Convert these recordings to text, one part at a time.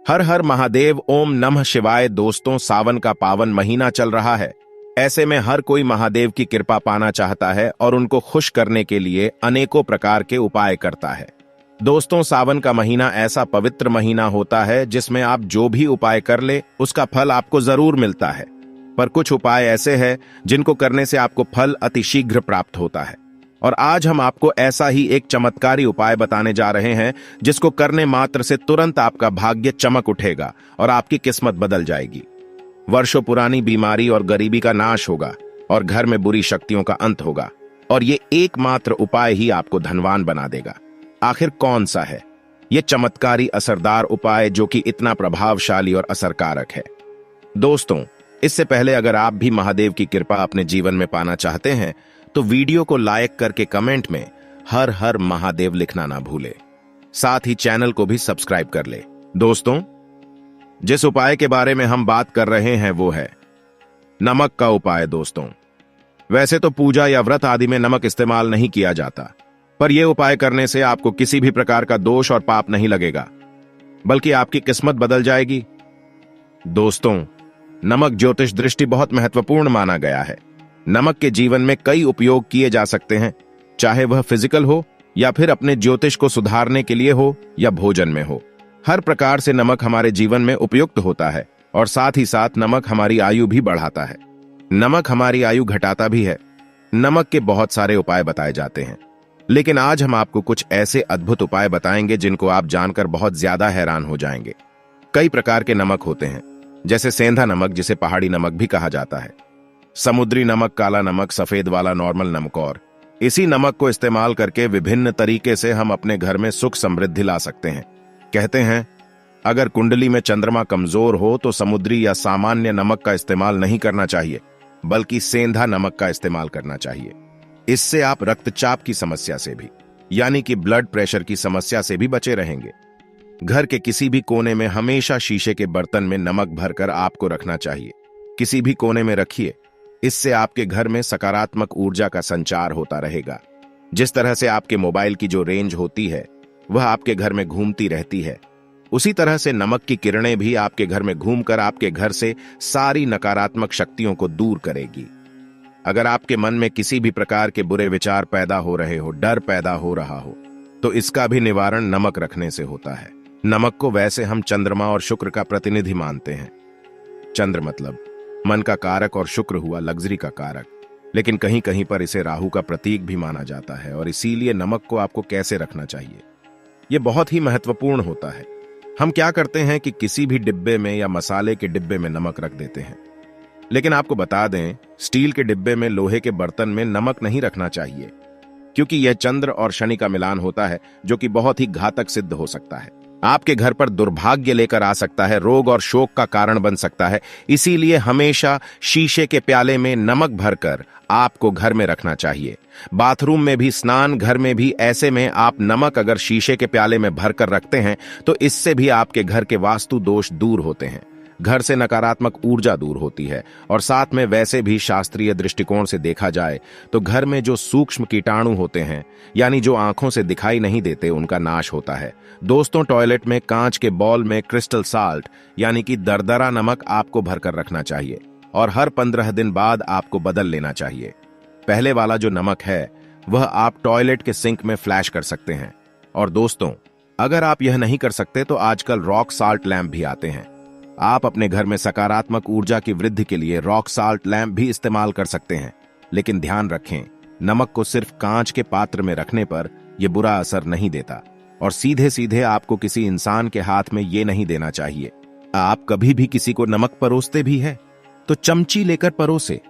हर हर महादेव, ओम नमः शिवाय। दोस्तों, सावन का पावन महीना चल रहा है। ऐसे में हर कोई महादेव की कृपा पाना चाहता है और उनको खुश करने के लिए अनेकों प्रकार के उपाय करता है। दोस्तों, सावन का महीना ऐसा पवित्र महीना होता है जिसमें आप जो भी उपाय कर ले उसका फल आपको जरूर मिलता है। पर कुछ उपाय ऐसे हैं जिनको करने से आपको फल अतिशीघ्र प्राप्त होता है। और आज हम आपको ऐसा ही एक चमत्कारी उपाय बताने जा रहे हैं जिसको करने मात्र से तुरंत आपका भाग्य चमक उठेगा और आपकी किस्मत बदल जाएगी। वर्षों पुरानी बीमारी और गरीबी का नाश होगा और घर में बुरी शक्तियों का अंत होगा। और ये एकमात्र उपाय ही आपको धनवान बना देगा। आखिर कौन सा है ये चमत्कारी असरदार उपाय जो कि इतना प्रभावशाली और असरकारक है? दोस्तों, इससे पहले अगर आप भी महादेव की कृपा अपने जीवन में पाना चाहते हैं तो वीडियो को लाइक करके कमेंट में हर हर महादेव लिखना ना भूले। साथ ही चैनल को भी सब्सक्राइब कर ले। दोस्तों, जिस उपाय के बारे में हम बात कर रहे हैं वो है नमक का उपाय। दोस्तों, वैसे तो पूजा या व्रत आदि में नमक इस्तेमाल नहीं किया जाता, पर यह उपाय करने से आपको किसी भी प्रकार का दोष और पाप नहीं लगेगा, बल्कि आपकी किस्मत बदल जाएगी। दोस्तों, नमक ज्योतिष दृष्टि बहुत महत्वपूर्ण माना गया है। नमक के जीवन में कई उपयोग किए जा सकते हैं, चाहे वह फिजिकल हो या फिर अपने ज्योतिष को सुधारने के लिए हो या भोजन में हो। हर प्रकार से नमक हमारे जीवन में उपयुक्त होता है और साथ ही साथ नमक हमारी आयु भी बढ़ाता है। नमक हमारी आयु घटाता भी है। नमक के बहुत सारे उपाय बताए जाते हैं, लेकिन आज हम आपको कुछ ऐसे अद्भुत उपाय बताएंगे जिनको आप जानकर बहुत ज्यादा हैरान हो जाएंगे। कई प्रकार के नमक होते हैं, जैसे सेंधा नमक जिसे पहाड़ी नमक भी कहा जाता है, समुद्री नमक, काला नमक, सफेद वाला नॉर्मल नमक। और इसी नमक को इस्तेमाल करके विभिन्न तरीके से हम अपने घर में सुख समृद्धि ला सकते हैं। कहते हैं अगर कुंडली में चंद्रमा कमजोर हो तो समुद्री या सामान्य नमक का इस्तेमाल नहीं करना चाहिए, बल्कि सेंधा नमक का इस्तेमाल करना चाहिए। इससे आप रक्तचाप की समस्या से भी, यानी कि ब्लड प्रेशर की समस्या से भी बचे रहेंगे। घर के किसी भी कोने में हमेशा शीशे के बर्तन में नमक भरकर आपको रखना चाहिए। किसी भी कोने में रखिए, इससे आपके घर में सकारात्मक ऊर्जा का संचार होता रहेगा। जिस तरह से आपके मोबाइल की जो रेंज होती है वह आपके घर में घूमती रहती है, उसी तरह से नमक की किरणें भी आपके घर में घूमकर आपके घर से सारी नकारात्मक शक्तियों को दूर करेगी। अगर आपके मन में किसी भी प्रकार के बुरे विचार पैदा हो रहे हो, डर पैदा हो रहा हो, तो इसका भी निवारण नमक रखने से होता है। नमक को वैसे हम चंद्रमा और शुक्र का प्रतिनिधि मानते हैं। चंद्र मतलब मन का कारक और शुक्र हुआ लग्जरी का कारक, लेकिन कहीं कहीं पर इसे राहु का प्रतीक भी माना जाता है। और इसीलिए नमक को आपको कैसे रखना चाहिए यह बहुत ही महत्वपूर्ण होता है। हम क्या करते हैं कि किसी भी डिब्बे में या मसाले के डिब्बे में नमक रख देते हैं, लेकिन आपको बता दें स्टील के डिब्बे में, लोहे के बर्तन में नमक नहीं रखना चाहिए, क्योंकि यह चंद्र और शनि का मिलान होता है जो कि बहुत ही घातक सिद्ध हो सकता है। आपके घर पर दुर्भाग्य लेकर आ सकता है, रोग और शोक का कारण बन सकता है। इसीलिए हमेशा शीशे के प्याले में नमक भरकर आपको घर में रखना चाहिए। बाथरूम में भी, स्नान घर में भी। ऐसे में आप नमक अगर शीशे के प्याले में भरकर रखते हैं तो इससे भी आपके घर के वास्तु दोष दूर होते हैं, घर से नकारात्मक ऊर्जा दूर होती है। और साथ में वैसे भी शास्त्रीय दृष्टिकोण से देखा जाए तो घर में जो सूक्ष्म कीटाणु होते हैं, यानी जो आंखों से दिखाई नहीं देते, उनका नाश होता है। दोस्तों, टॉयलेट में कांच के बॉल में क्रिस्टल साल्ट यानी कि दरदरा नमक आपको भरकर रखना चाहिए और हर 15 दिन बाद आपको बदल लेना चाहिए। पहले वाला जो नमक है वह आप टॉयलेट के सिंक में फ्लैश कर सकते हैं। और दोस्तों, अगर आप यह नहीं कर सकते तो आजकल रॉक साल्ट लैंप भी आते हैं। आप अपने घर में सकारात्मक ऊर्जा की वृद्धि के लिए रॉक साल्ट लैंप भी इस्तेमाल कर सकते हैं। लेकिन ध्यान रखें, नमक को सिर्फ कांच के पात्र में रखने पर यह बुरा असर नहीं देता और सीधे सीधे आपको किसी इंसान के हाथ में यह नहीं देना चाहिए। आप कभी भी किसी को नमक परोसते भी है तो चमची लेकर परोसे,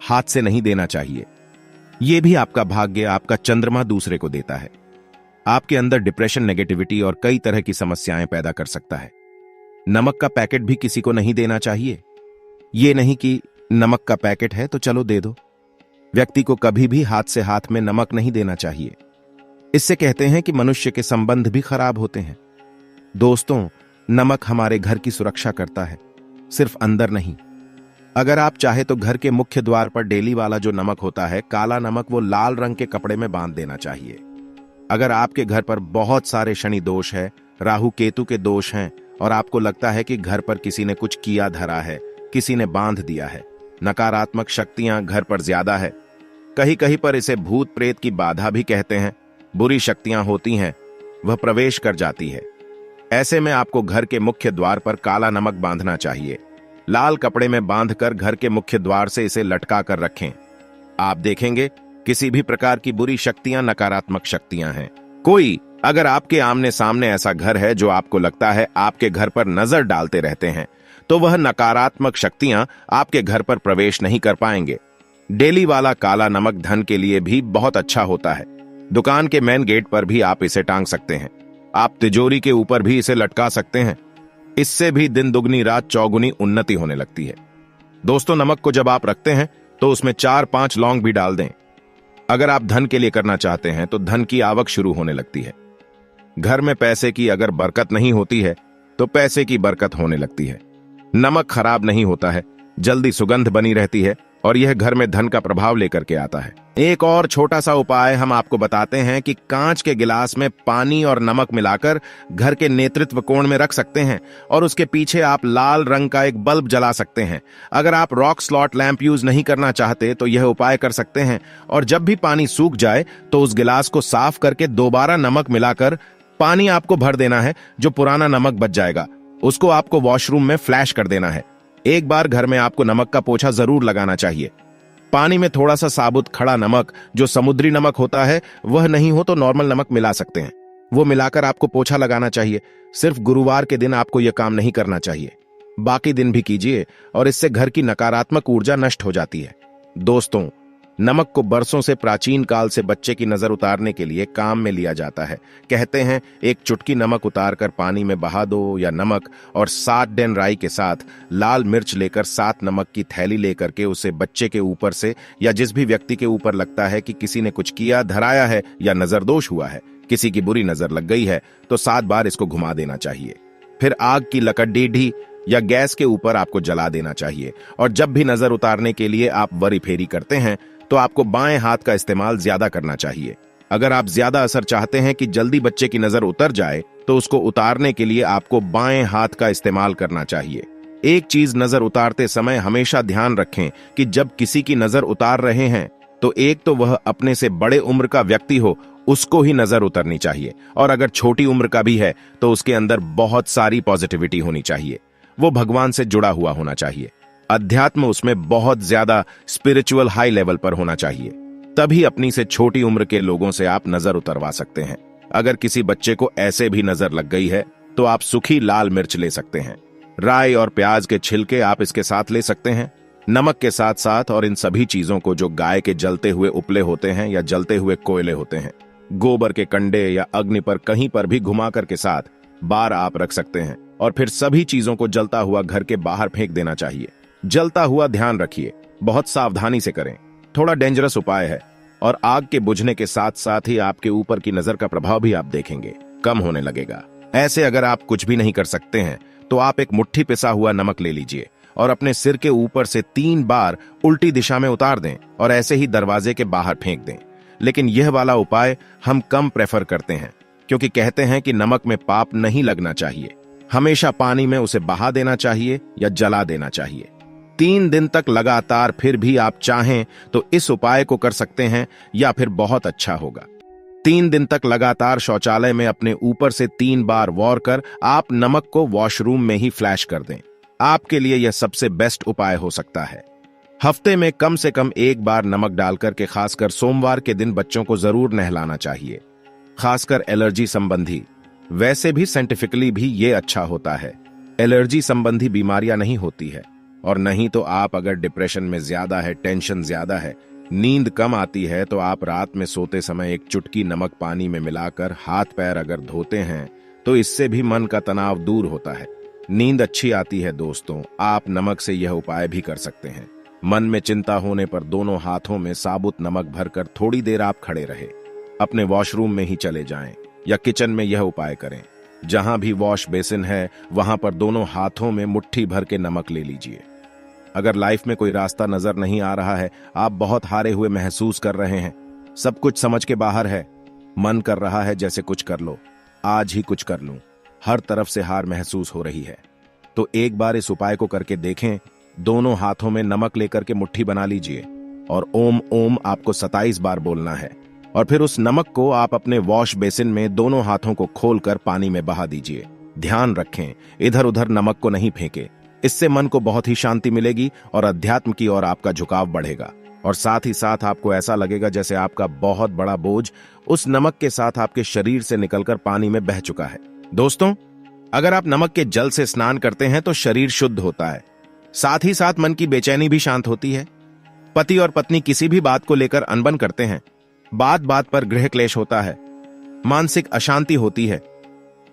हाथ से नहीं देना चाहिए। यह भी आपका भाग्य, आपका चंद्रमा दूसरे को देता है। आपके अंदर डिप्रेशन, नेगेटिविटी और कई तरह की समस्याएं पैदा कर सकता है। नमक का पैकेट भी किसी को नहीं देना चाहिए। यह नहीं कि नमक का पैकेट है तो चलो दे दो। व्यक्ति को कभी भी हाथ से हाथ में नमक नहीं देना चाहिए। इससे कहते हैं कि मनुष्य के संबंध भी खराब होते हैं। दोस्तों, नमक हमारे घर की सुरक्षा करता है, सिर्फ अंदर नहीं। अगर आप चाहे तो घर के मुख्य द्वार पर डेली वाला जो नमक होता है, काला नमक, वो लाल रंग के कपड़े में बांध देना चाहिए। अगर आपके घर पर बहुत सारे शनि दोष है, राहु केतु के दोष हैं और आपको लगता है कि घर पर किसी ने कुछ किया धरा है, किसी ने बांध दिया है। नकारात्मक शक्तियां घर पर ज्यादा है। कहीं कहीं पर इसे भूत प्रेत की बाधा भी कहते हैं। बुरी शक्तियां होती हैं, वह प्रवेश कर जाती है। ऐसे में आपको घर के मुख्य द्वार पर काला नमक बांधना चाहिए। लाल कपड़े में बांधकर घर के मुख्य द्वार से इसे लटका कर रखें। आप देखेंगे किसी भी प्रकार की बुरी शक्तियां नकारात्मक शक्तियां हैं। कोई अगर आपके आमने सामने ऐसा घर है जो आपको लगता है आपके घर पर नजर डालते रहते हैं, तो वह नकारात्मक शक्तियां आपके घर पर प्रवेश नहीं कर पाएंगे। डेली वाला काला नमक धन के लिए भी बहुत अच्छा होता है। दुकान के मेन गेट पर भी आप इसे टांग सकते हैं। आप तिजोरी के ऊपर भी इसे लटका सकते हैं। इससे भी दिन दुगनी रात चौगुनी उन्नति होने लगती है। दोस्तों, नमक को जब आप रखते हैं तो उसमें 4-5 लौंग भी डाल दें। अगर आप धन के लिए करना चाहते हैं तो धन की आवक शुरू होने लगती है। घर में पैसे की अगर बरकत नहीं होती है तो पैसे की बरकत होने लगती है। नमक खराब नहीं होता है, जल्दी सुगंध बनी रहती है और यह घर में धन का प्रभाव लेकर के आता है। एक और छोटा सा उपाय हम आपको बताते हैं कि कांच के गिलास में पानी और नमक मिलाकर घर के नेतृत्व कोण में रख सकते हैं और उसके पीछे आप लाल रंग का एक बल्ब जला सकते हैं। अगर आप रॉक स्लॉट लैंप यूज नहीं करना चाहते तो यह उपाय कर सकते हैं, और जब भी पानी सूख जाए तो उस गिलास को साफ करके दोबारा नमक मिलाकर पानी आपको भर देना है। जो पुराना नमक बच जाएगा उसको आपको वॉशरूम में फ्लैश कर देना है। एक बार घर में आपको नमक का पोछा जरूर लगाना चाहिए। पानी में थोड़ा सा साबुत खड़ा नमक, जो समुद्री नमक होता है, वह नहीं हो तो नॉर्मल नमक मिला सकते हैं। वो मिलाकर आपको पोछा लगाना चाहिए। सिर्फ गुरुवार के दिन आपको यह काम नहीं करना चाहिए, बाकी दिन भी कीजिए और इससे घर की नकारात्मक ऊर्जा नष्ट हो जाती है। दोस्तों, नमक को बरसों से प्राचीन काल से बच्चे की नजर उतारने के लिए काम में लिया जाता है। कहते हैं एक चुटकी नमक उतारकर पानी में बहा दो, या नमक और 7 डेन राई के साथ लाल मिर्च लेकर 7 नमक की थैली लेकर के उसे बच्चे के ऊपर से या जिस भी व्यक्ति के ऊपर लगता है कि किसी ने कुछ किया धराया है या नजरदोष हुआ है, किसी की बुरी नजर लग गई है, तो 7 बार इसको घुमा देना चाहिए। फिर आग की लकड़ी या गैस के ऊपर आपको जला देना चाहिए। और जब भी नजर उतारने के लिए आप वरी फेरी करते हैं तो आपको बाएं हाथ का इस्तेमाल ज्यादा करना चाहिए। अगर आप ज्यादा असर चाहते हैं कि जल्दी बच्चे की नजर उतर जाए तो उसको उतारने के लिए आपको बाएं हाथ का इस्तेमाल करना चाहिए। एक चीज नजर उतारते समय हमेशा ध्यान रखें कि जब किसी की नजर उतार रहे हैं तो एक तो वह अपने से बड़े उम्र का व्यक्ति हो, उसको ही नजर उतरनी चाहिए, और अगर छोटी उम्र का भी है तो उसके अंदर बहुत सारी पॉजिटिविटी होनी चाहिए। वो भगवान से जुड़ा हुआ होना चाहिए। अध्यात्म उसमें बहुत ज्यादा स्पिरिचुअल हाई लेवल पर होना चाहिए। तभी अपनी से छोटी उम्र के लोगों से आप नजर उतरवा सकते हैं। अगर किसी बच्चे को ऐसे भी नजर लग गई है तो आप सूखी लाल मिर्च ले सकते हैं। राई और प्याज के छिलके आप इसके साथ ले सकते हैं, नमक के साथ साथ। और इन सभी चीजों को जो गाय के जलते हुए उपले होते हैं या जलते हुए कोयले होते हैं, गोबर के कंडे या अग्नि पर कहीं पर भी घुमाकर के साथ बार आप रख सकते हैं। और फिर सभी चीजों को जलता हुआ घर के बाहर फेंक देना चाहिए। जलता हुआ ध्यान रखिए, बहुत सावधानी से करें, थोड़ा डेंजरस उपाय है। और आग के बुझने के साथ साथ ही आपके ऊपर की नजर का प्रभाव भी आप देखेंगे कम होने लगेगा। ऐसे अगर आप कुछ भी नहीं कर सकते हैं तो आप एक मुट्ठी पिसा हुआ नमक ले लीजिए और अपने सिर के ऊपर से 3 बार उल्टी दिशा में उतार दें और ऐसे ही दरवाजे के बाहर फेंक दें। लेकिन यह वाला उपाय हम कम प्रेफर करते हैं, क्योंकि कहते हैं कि नमक में पाप नहीं लगना चाहिए। हमेशा पानी में उसे बहा देना चाहिए या जला देना चाहिए। 3 दिन तक लगातार फिर भी आप चाहें तो इस उपाय को कर सकते हैं, या फिर बहुत अच्छा होगा। 3 दिन तक लगातार शौचालय में अपने ऊपर से 3 बार वॉर कर आप नमक को वॉशरूम में ही फ्लैश कर दें। आपके लिए यह सबसे बेस्ट उपाय हो सकता है। हफ्ते में कम से कम 1 बार नमक डालकर के खासकर सोमवार के दिन बच्चों को जरूर नहलाना चाहिए, खासकर एलर्जी संबंधी। वैसे भी साइंटिफिकली भी ये अच्छा होता है। एलर्जी संबंधी बीमारियां नहीं होती है। और नहीं तो आप अगर डिप्रेशन में ज्यादा है, टेंशन ज्यादा है, नींद कम आती है, तो आप रात में सोते समय एक चुटकी नमक पानी में मिलाकर हाथ पैर अगर धोते हैं तो इससे भी मन का तनाव दूर होता है, नींद अच्छी आती है। दोस्तों, आप नमक से यह उपाय भी कर सकते हैं। मन में चिंता होने पर दोनों हाथों में साबुत नमक भरकर थोड़ी देर आप खड़े रहे, अपने वॉशरूम में ही चले जाएं या किचन में यह उपाय करें। जहां भी वॉश बेसिन है वहां पर दोनों हाथों में मुट्ठी भर के नमक ले लीजिए। अगर लाइफ में कोई रास्ता नजर नहीं आ रहा है, आप बहुत हारे हुए महसूस कर रहे हैं, सब कुछ समझ के बाहर है, मन कर रहा है जैसे कुछ कर लो, आज ही कुछ कर लूं, हर तरफ से हार महसूस हो रही है। तो एक बार इस उपाय को करके देखें। दोनों हाथों में नमक लेकर के मुट्ठी बना लीजिए और ओम ओम आपको 27 बार बोलना है। और फिर उस नमक को आप अपने वॉश बेसिन में दोनों हाथों को खोलकर पानी में बहा दीजिए। ध्यान रखें, इधर उधर नमक को नहीं फेंके। इससे मन को बहुत ही शांति मिलेगी और अध्यात्म की ओर आपका झुकाव बढ़ेगा। और साथ ही साथ आपको ऐसा लगेगा जैसे आपका बहुत बड़ा बोझ उस नमक के साथ आपके शरीर से निकलकर पानी में बह चुका है। दोस्तों, अगर आप नमक के जल से स्नान करते हैं तो शरीर शुद्ध होता है, साथ ही साथ मन की बेचैनी भी शांत होती है। पति और पत्नी किसी भी बात को लेकर अनबन करते हैं, बात बात पर गृह क्लेश होता है, मानसिक अशांति होती है,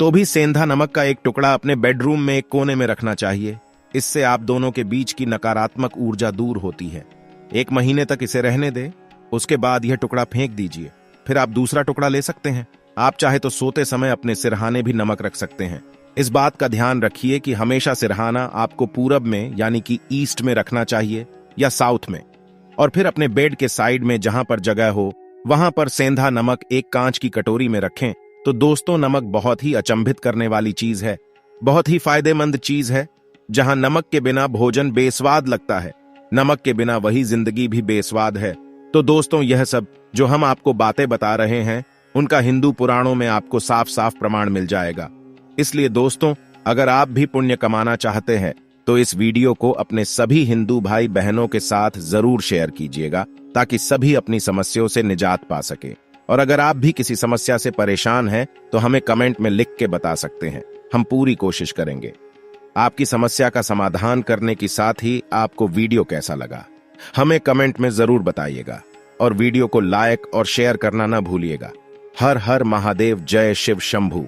तो भी सेंधा नमक का एक टुकड़ा अपने बेडरूम में एक कोने में रखना चाहिए। इससे आप दोनों के बीच की नकारात्मक ऊर्जा दूर होती है। 1 महीने तक इसे रहने दें, उसके बाद यह टुकड़ा फेंक दीजिए। फिर आप दूसरा टुकड़ा ले सकते हैं। आप चाहे तो सोते समय अपने सिरहाने भी नमक रख सकते हैं। इस बात का ध्यान रखिए कि हमेशा सिरहाना आपको पूरब में यानी कि ईस्ट में रखना चाहिए या साउथ में। और फिर अपने बेड के साइड में जहां पर जगह हो वहां पर सेंधा नमक एक कांच की कटोरी में रखें। तो दोस्तों, नमक बहुत ही अचंभित करने वाली चीज है, बहुत ही फायदेमंद चीज है। जहां नमक के बिना भोजन बेस्वाद लगता है, नमक के बिना वही जिंदगी भी बेस्वाद है। तो दोस्तों, यह सब जो हम आपको बातें बता रहे हैं उनका हिंदू पुराणों में आपको साफ साफ प्रमाण मिल जाएगा। इसलिए दोस्तों, अगर आप भी पुण्य कमाना चाहते हैं तो इस वीडियो को अपने सभी हिंदू भाई बहनों के साथ जरूर शेयर कीजिएगा, ताकि सभी अपनी समस्याओं से निजात पा सके। और अगर आप भी किसी समस्या से परेशान हैं तो हमें कमेंट में लिख के बता सकते हैं, हम पूरी कोशिश करेंगे। आपकी समस्या का समाधान करने के साथ ही आपको वीडियो कैसा लगा हमें कमेंट में जरूर बताइएगा। और वीडियो को लाइक और शेयर करना ना भूलिएगा। हर हर महादेव, जय शिव शंभू।